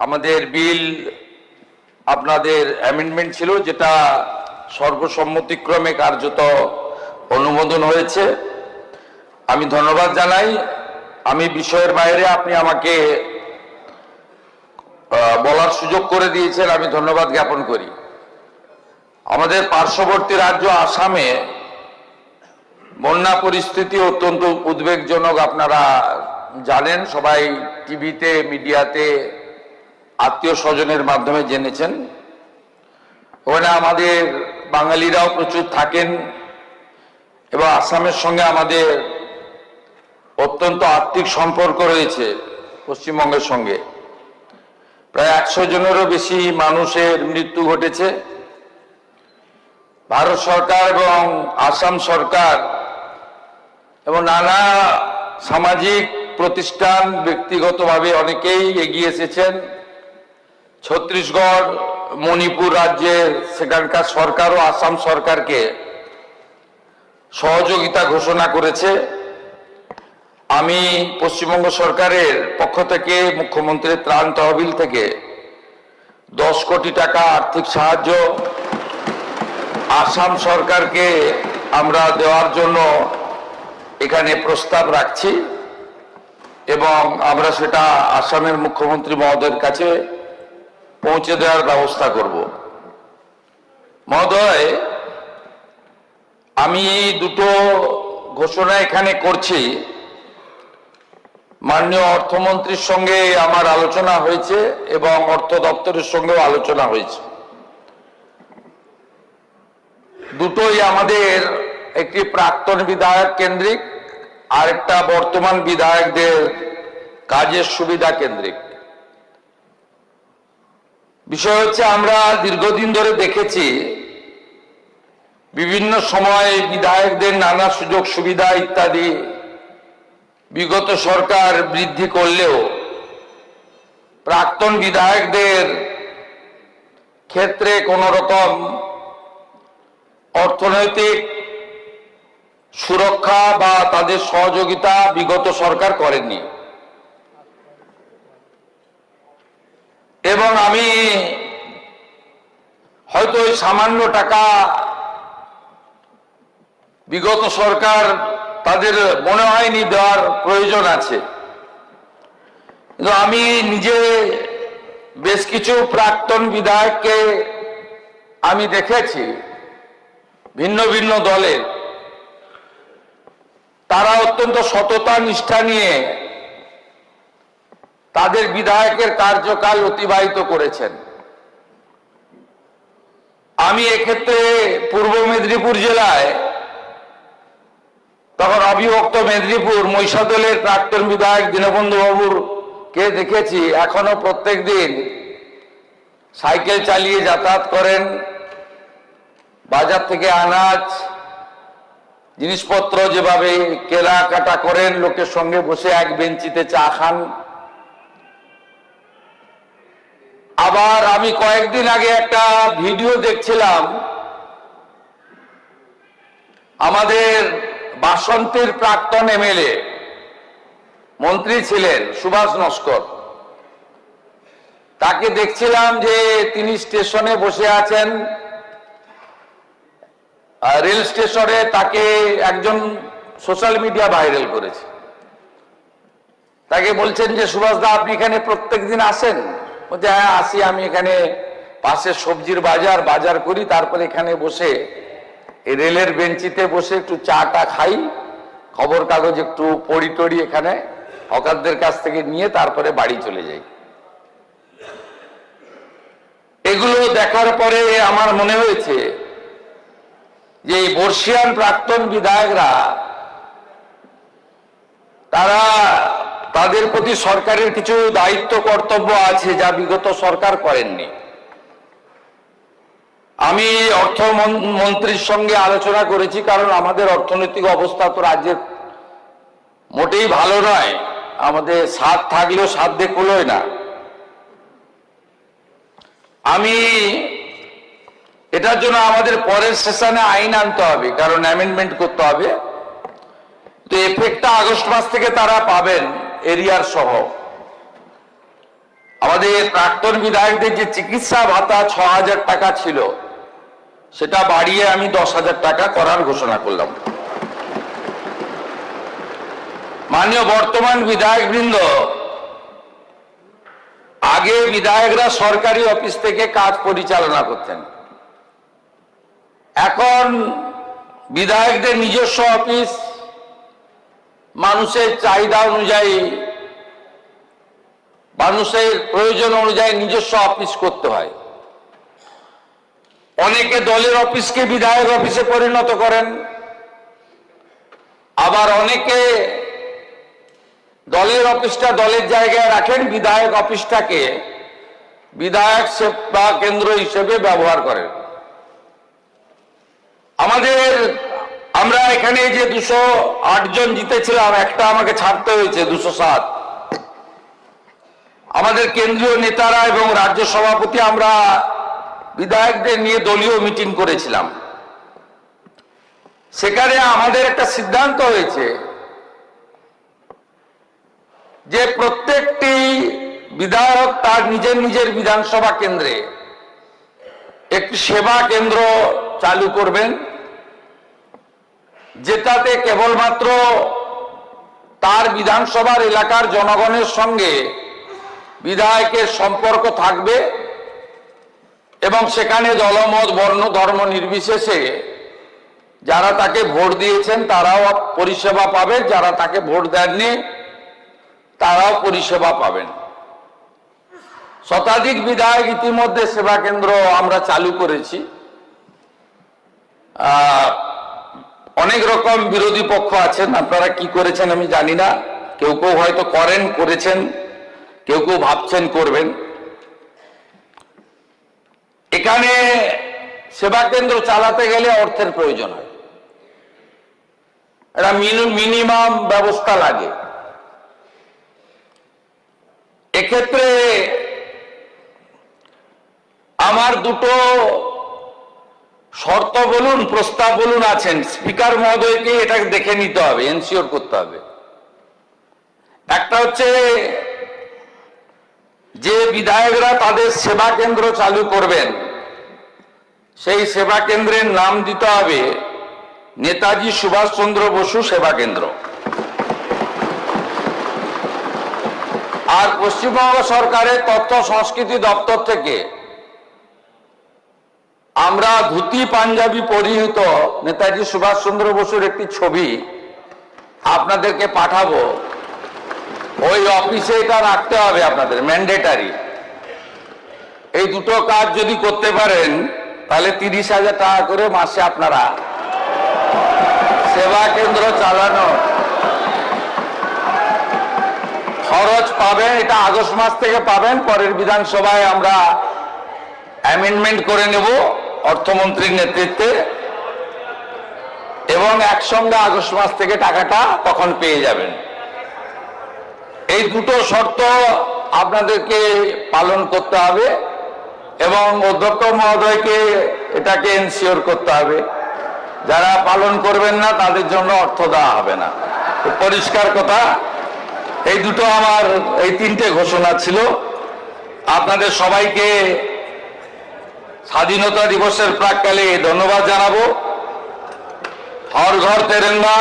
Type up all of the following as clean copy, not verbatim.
আমাদের বিল আপনাদের অ্যামেন্ডমেন্ট ছিল, যেটা সর্বসম্মতিক্রমে কার্যত অনুমোদন হয়েছে। আমি ধন্যবাদ জানাই। আমি বিষয়ের বাইরে আপনি আমাকে বলার সুযোগ করে দিয়েছেন, আমি ধন্যবাদ জ্ঞাপন করি। আমাদের পার্শ্ববর্তী রাজ্য আসামে বন্যা পরিস্থিতি অত্যন্ত উদ্বেগজনক। আপনারা জানেন, সবাই টিভিতে, মিডিয়াতে, আত্মীয় স্বজনের মাধ্যমে জেনেছেন। ওখানে আমাদের বাঙালিরাও প্রচুর থাকেন এবং আসামের সঙ্গে আমাদের অত্যন্ত আত্মিক সম্পর্ক রয়েছে পশ্চিমবঙ্গের সঙ্গে। প্রায় 100 জনেরও বেশি মানুষের মৃত্যু ঘটেছে। ভারত সরকার এবং আসাম সরকার এবং নানা সামাজিক প্রতিষ্ঠান, ব্যক্তিগতভাবে অনেকেই এগিয়ে এসেছেন। ছত্তিশগড়, মণিপুর রাজ্যের সেখানকার সরকারও আসাম সরকারকে সহযোগিতা ঘোষণা করেছে। আমি পশ্চিমবঙ্গ সরকারের পক্ষ থেকে মুখ্যমন্ত্রীর ত্রাণ তহবিল থেকে 10 কোটি টাকা আর্থিক সাহায্য আসাম সরকারকে আমরা দেওয়ার জন্য এখানে প্রস্তাব রাখছি এবং আমরা সেটা আসামের মুখ্যমন্ত্রী মহোদয়ের কাছে পৌঁছে দেওয়ার ব্যবস্থা করব। মহোদয়, আমি দুটো ঘোষণা এখানে করছি। মাননীয় অর্থমন্ত্রীর সঙ্গে আমার আলোচনা হয়েছে এবং অর্থ দপ্তরের সঙ্গেও আলোচনা হয়েছে। দুটোই আমাদের, একটি প্রাক্তন বিধায়ক কেন্দ্রিক আর একটা বর্তমান বিধায়কদের কাজের সুবিধা কেন্দ্রিক। বিষয় হচ্ছে, আমরা দীর্ঘদিন ধরে দেখেছি বিভিন্ন সময় বিধায়কদের নানা সুযোগ সুবিধা ইত্যাদি বিগত সরকার বৃদ্ধি করলেও প্রাক্তন বিধায়কদের ক্ষেত্রে কোনো রকম অর্থনৈতিক সুরক্ষা বা তাদের সহযোগিতা বিগত সরকার করেননি। এবং আমি হয়তো ওই সামান্য টাকা বিগত সরকার তাদের মনে হয়নি দেওয়ার প্রয়োজন আছে, কিন্তু আমি নিজে বেশ কিছু প্রাক্তন বিধায়ককে আমি দেখেছি ভিন্ন ভিন্ন দলে, তারা অত্যন্ত সততা নিষ্ঠা নিয়ে তাদের বিধায়কের কার্যকাল অতিবাহিত করেছেন। আমি এক্ষেত্রে পূর্ব মেদিনীপুর জেলায়, তখন অবিভক্ত মেদিনীপুর, মহিষাদলের প্রাক্তন বিধায়ক দীনবন্ধু বাবুর কে দেখেছি এখনো প্রত্যেক দিন সাইকেল চালিয়ে যাতায়াত করেন, বাজার থেকে আনাজ জিনিসপত্র যেভাবে কেনাকাটা করেন, লোকের সঙ্গে বসে এক বেঞ্চিতে চা খান। আবার আমি কয়েকদিন আগে একটা ভিডিও দেখছিলাম, আমাদের বাসন্তীর প্রাক্তন এমএলএ, মন্ত্রী ছিলেন সুভাষ নস্কর, তাকে দেখছিলাম যে তিনি স্টেশনে বসে আছেন। রেল স্টেশনে তাকে একজন সোশ্যাল মিডিয়া ভাইরাল করেছে। তাকে বলছেন যে, সুভাষ দা, আপনি এখানে প্রত্যেকদিন আসেন? বলছে, হ্যাঁ আসি, আমি এখানে পাশে সবজির বাজার করি, তারপরে এখানে বসে এই রেলের বেঞ্চিতে বসে একটু চাটা খাই, খবর কাগজ একটু পড়ি টড়ি এখানে হকারদের কাছ থেকে নিয়ে তারপরে বাড়ি চলে যাই। এগুলো দেখার পরে আমার মনে হয়েছে যে এই বর্ষিয়ান প্রাক্তন বিধায়করা, তারা, তাদের প্রতি সরকারের কিছু দায়িত্ব কর্তব্য আছে যা বিগত সরকার করেননি। আমি অর্থমন্ত্রীর সঙ্গে আলোচনা করেছি, কারণ আমাদের অর্থনৈতিক অবস্থা তো রাজ্যের মোটেই ভালো নয়। আমাদের সাধ থাকলেও সাধ্যে কুলোয় না। আমি এটার জন্য আমাদের পরের সেশনে আইন আনতে হবে, কারণ অ্যামেন্ডমেন্ট করতে হবে। তো এফেক্টটা আগস্ট মাস থেকে তারা পাবেন, এরিয়ার সহ। আমাদের প্রাক্তন বিধায়কদের যে চিকিৎসা ভাতা 6,000 টাকা ছিল সেটা বাড়িয়ে আমি 10,000 টাকা করার ঘোষণা করলাম। মাননীয় বর্তমান বিধায়কবৃন্দ, আগে বিধায়করা সরকারি অফিস থেকে কাজ পরিচালনা করতেন, এখন বিধায়কদের নিজস্ব অফিস, মানুষের চাহিদা অনুযায়ী, মানুষের প্রয়োজন অনুযায়ী নিজস্ব অফিস করতে হয়। অনেকে দলের অফিসকে বিধায়ক অফিসে পরিণত করেন, আবার অনেকে দলের অফিসটা দলের জায়গায় রাখেন, বিধায়ক অফিসটাকে বিধায়ক সেবা কেন্দ্র হিসেবে ব্যবহার করেন। আমরা এখানে যে 208 জন জিতেছিলাম, একটা আমাকে ছাড়তে হয়েছে, 207। আমাদের কেন্দ্রীয় নেতারা এবং রাজ্য সভাপতি আমরা বিধায়কদের নিয়ে দলীয় মিটিং করেছিলাম। সেখানে আমাদের একটা সিদ্ধান্ত হয়েছে যে প্রত্যেকটি বিধায়ক তার নিজের নিজের বিধানসভা কেন্দ্রে একটি সেবা কেন্দ্র চালু করবেন, যেটাতে কেবলমাত্র তার বিধানসভার এলাকার জনগণের সঙ্গে বিধায়কের সম্পর্ক থাকবে এবং সেখানে দলমত বর্ণ ধর্ম নির্বিশেষে যারা তাকে ভোট দিয়েছেন তারাও পরিষেবা পাবে, যারা তাকে ভোট দেননি তারাও পরিষেবা পাবেন। শতাধিক বিধায়ক ইতিমধ্যে সেবা কেন্দ্র আমরা চালু করেছি। অনেক রকম বিরোধী পক্ষ আছেন, আপনারা কি করেছেন আমি জানি না, কেউ কেউ হয়তো করেছেন, কেউ কেউ ভাবছেন করবেন। এখানে সেবা কেন্দ্র চালাতে গেলে অর্থের প্রয়োজন হয়, একটা মিনিমাম ব্যবস্থা লাগে। এক্ষেত্রে আমার দুটো শর্ত বলুন, প্রস্তাব বলুন আছেন, স্পিকার মহোদয়কে এটাকে দেখে নিতে হবে, এনশিওর করতে হবে। একটা হচ্ছে যে বিধায়করা তাদের সেবা কেন্দ্র চালু করবেন, সেই সেবা কেন্দ্রের নাম দিতে হবে নেতাজি সুভাষচন্দ্র বসু সেবা কেন্দ্র। আর পশ্চিমবঙ্গ সরকারের তথ্য সংস্কৃতি দপ্তর থেকে আমরা ধুতি পাঞ্জাবি পরিহিত নেতাজি সুভাষচন্দ্র বসুর একটি ছবি আপনাদেরকে পাঠাবো। ওই অফিসে এটা রাখতে হবে আপনাদের, ম্যান্ডেটারি। এই দুটো কাজ যদি করতে পারেন তাহলে 30,000 টাকা করে মাসে আপনারা সেবা কেন্দ্র চালানো খরচ পাবেন। এটা আগস্ট মাস থেকে পাবেন, পরের বিধানসভায় আমরা অ্যামেন্ডমেন্ট করে নেব অর্থমন্ত্রীর নেতৃত্বে, এবং একসঙ্গে আগস্ট মাস থেকে টাকাটা তখন পেয়ে যাবেন। এই দুটো শর্ত আপনাদেরকে পালন করতে হবে এবং অধ্যক্ষ মহোদয়কে এটাকে এনশিওর করতে হবে। যারা পালন করবেন না তাদের জন্য অর্থ দেওয়া হবে না। পরিষ্কার কথা। এই দুটো আমার, এই তিনটে ঘোষণা ছিল। আপনাদের সবাইকে স্বাধীনতা দিবসের প্রাক্কালে ধন্যবাদ জানাবো। হর ঘর তেরেঙ্গা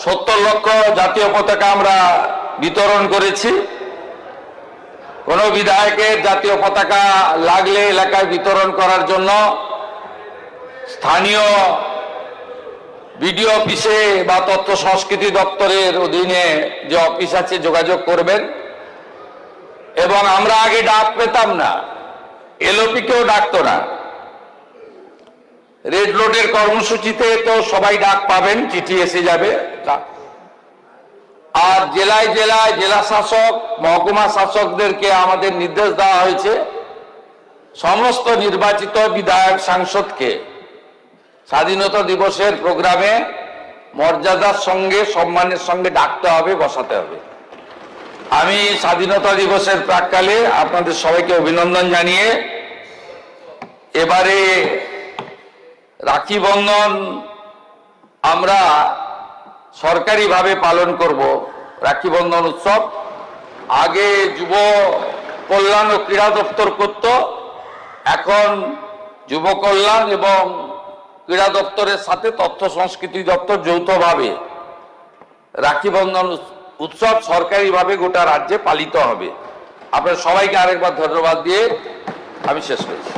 70 লক্ষ জাতীয় পতাকা আমরা বিতরণ করেছি। কোন বিধায়কের জাতীয় পতাকা লাগলে এলাকায় বিতরণ করার জন্য স্থানীয় বিডিও অফিসে বা তথ্য সংস্কৃতি দপ্তরের অধীনে যে অফিস আছে যোগাযোগ করবেন। এবং আমরা আগে ডাক পেতাম না, এলওপি কেও ডাকতো না। রেড রোডের কর্মসূচিতে তো সবাই ডাক পাবেন, চিঠি এসে যাবে। আর জেলায় জেলায় জেলা শাসক, মহকুমা শাসকদেরকে আমাদের নির্দেশ দেওয়া হয়েছে সমস্ত নির্বাচিত বিধায়ক সাংসদকে স্বাধীনতা দিবসের প্রোগ্রামে মর্যাদার সঙ্গে সম্মানের সঙ্গে ডাকতে হবে, বসাতে হবে। আমি স্বাধীনতা দিবসের প্রাক্কালে আপনাদের সবাইকে অভিনন্দন জানিয়ে এবারে রাখি বন্ধন আমরা সরকারিভাবে পালন করব। রাখি বন্ধন উৎসব আগে যুব কল্যাণ ও ক্রীড়া দপ্তর করত, এখন যুব কল্যাণ এবং ক্রীড়া দপ্তরের সাথে তথ্য সংস্কৃতি দপ্তর যৌথভাবে রাখি বন্ধন উৎসব সরকারিভাবে গোটা রাজ্যে পালিত হবে। আপনার সবাইকে আরেকবার ধন্যবাদ দিয়ে আমি শেষ করছি।